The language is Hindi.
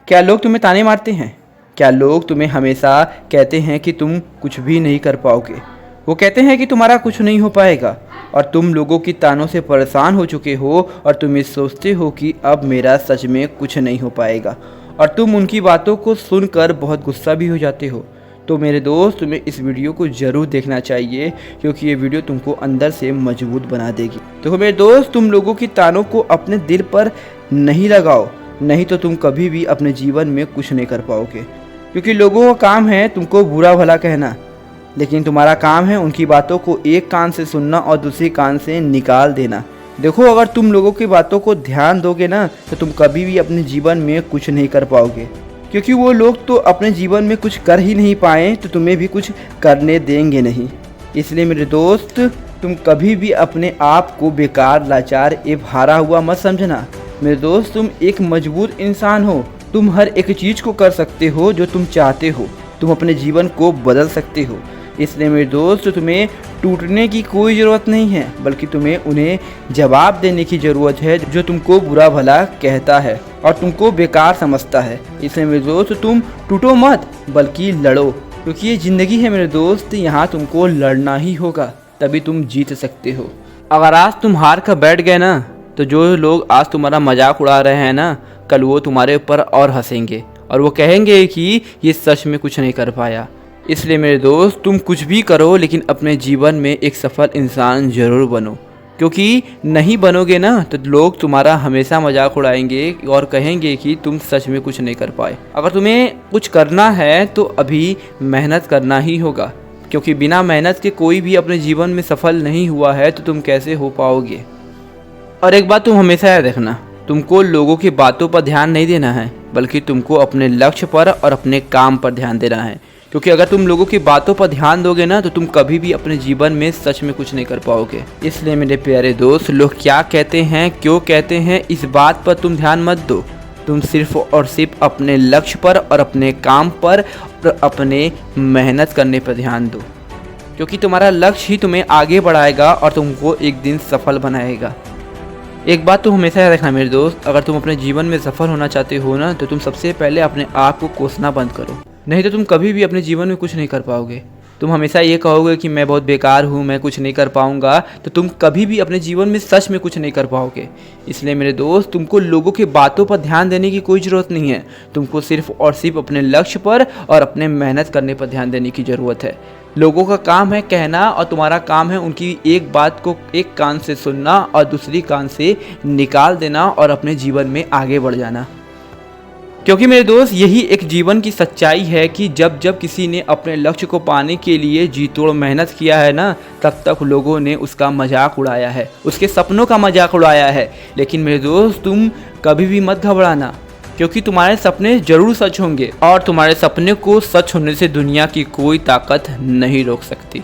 क्या लोग तुम्हें ताने मारते हैं? क्या लोग तुम्हें हमेशा कहते हैं कि तुम कुछ भी नहीं कर पाओगे? वो कहते हैं कि तुम्हारा कुछ नहीं हो पाएगा और तुम लोगों की तानों से परेशान हो चुके हो और तुम ये सोचते हो कि अब मेरा सच में कुछ नहीं हो पाएगा और तुम उनकी बातों को सुनकर बहुत गुस्सा भी हो जाते हो। तो मेरे दोस्त, तुम्हें इस वीडियो को ज़रूर देखना चाहिए क्योंकि ये वीडियो तुमको अंदर से मजबूत बना देगी। तो मेरे दोस्त, तुम लोगों की तानों को अपने दिल पर नहीं लगाओ, नहीं तो तुम कभी भी अपने जीवन में कुछ नहीं कर पाओगे। क्योंकि लोगों का काम है तुमको बुरा भला कहना, लेकिन तुम्हारा काम है उनकी बातों को एक कान से सुनना और दूसरी कान से निकाल देना। देखो, अगर तुम लोगों की बातों को ध्यान दोगे ना तो तुम कभी भी अपने जीवन में कुछ नहीं कर पाओगे। क्योंकि वो लोग तो अपने जीवन में कुछ कर ही नहीं पाए तो तुम्हें भी कुछ करने देंगे नहीं। इसलिए मेरे दोस्त, तुम कभी भी अपने आप को बेकार, लाचार एवं हारा हुआ मत समझना। मेरे दोस्त, तुम एक मजबूत इंसान हो। तुम हर एक चीज़ को कर सकते हो जो तुम चाहते हो। तुम अपने जीवन को बदल सकते हो। इसलिए मेरे दोस्त, तुम्हें टूटने की कोई ज़रूरत नहीं है, बल्कि तुम्हें उन्हें जवाब देने की ज़रूरत है जो तुमको बुरा भला कहता है और तुमको बेकार समझता है। इसलिए मेरे दोस्त, तुम टूटो मत बल्कि लड़ो, क्योंकि ये ज़िंदगी है मेरे दोस्त। यहाँ तुमको लड़ना ही होगा, तभी तुम जीत सकते हो। अगर आज तुम हार कर बैठ गए ना तो जो लोग आज तुम्हारा मजाक उड़ा रहे हैं ना, कल वो तुम्हारे ऊपर और हंसेंगे और वो कहेंगे कि ये सच में कुछ नहीं कर पाया। इसलिए मेरे दोस्त, तुम कुछ भी करो लेकिन अपने जीवन में एक सफल इंसान ज़रूर बनो। क्योंकि नहीं बनोगे ना तो लोग तुम्हारा हमेशा मजाक उड़ाएंगे और कहेंगे कि तुम सच में कुछ नहीं कर पाए। अगर तुम्हें कुछ करना है तो अभी मेहनत करना ही होगा, क्योंकि बिना मेहनत के कोई भी अपने जीवन में सफल नहीं हुआ है तो तुम कैसे हो पाओगे। और एक बात तुम हमेशा याद रखना, तुमको लोगों की बातों पर ध्यान नहीं देना है, बल्कि तुमको अपने लक्ष्य पर और अपने काम पर ध्यान देना है। क्योंकि अगर तुम लोगों की बातों पर ध्यान दोगे ना तो तुम कभी भी अपने जीवन में सच में कुछ नहीं कर पाओगे। इसलिए मेरे प्यारे दोस्त, लोग क्या कहते हैं, क्यों कहते हैं, इस बात पर तुम ध्यान मत दो। तुम सिर्फ और सिर्फ अपने लक्ष्य पर और अपने काम पर और अपने मेहनत करने पर ध्यान दो, क्योंकि तुम्हारा लक्ष्य ही तुम्हें आगे बढ़ाएगा और तुमको एक दिन सफल बनाएगा। एक बात तो हमेशा याद रखना मेरे दोस्त, अगर तुम अपने जीवन में सफल होना चाहते हो ना तो तुम सबसे पहले अपने आप को कोसना बंद करो, नहीं तो तुम कभी भी अपने जीवन में कुछ नहीं कर पाओगे। तुम हमेशा ये कहोगे कि मैं बहुत बेकार हूँ, मैं कुछ नहीं कर पाऊँगा, तो तुम कभी भी अपने जीवन में सच में कुछ नहीं कर पाओगे। इसलिए मेरे दोस्त, तुमको लोगों की बातों पर ध्यान देने की कोई ज़रूरत नहीं है। तुमको सिर्फ और सिर्फ अपने लक्ष्य पर और अपने मेहनत करने पर ध्यान देने की ज़रूरत है। लोगों का काम है कहना और तुम्हारा काम है उनकी एक बात को एक कान से सुनना और दूसरी कान से निकाल देना और अपने जीवन में आगे बढ़ जाना। क्योंकि मेरे दोस्त, यही एक जीवन की सच्चाई है कि जब जब किसी ने अपने लक्ष्य को पाने के लिए जी तोड़ मेहनत किया है ना, तब तक लोगों ने उसका मजाक उड़ाया है, उसके सपनों का मजाक उड़ाया है। लेकिन मेरे दोस्त, तुम कभी भी मत घबराना, क्योंकि तुम्हारे सपने जरूर सच होंगे और तुम्हारे सपने को सच होने से दुनिया की कोई ताकत नहीं रोक सकती।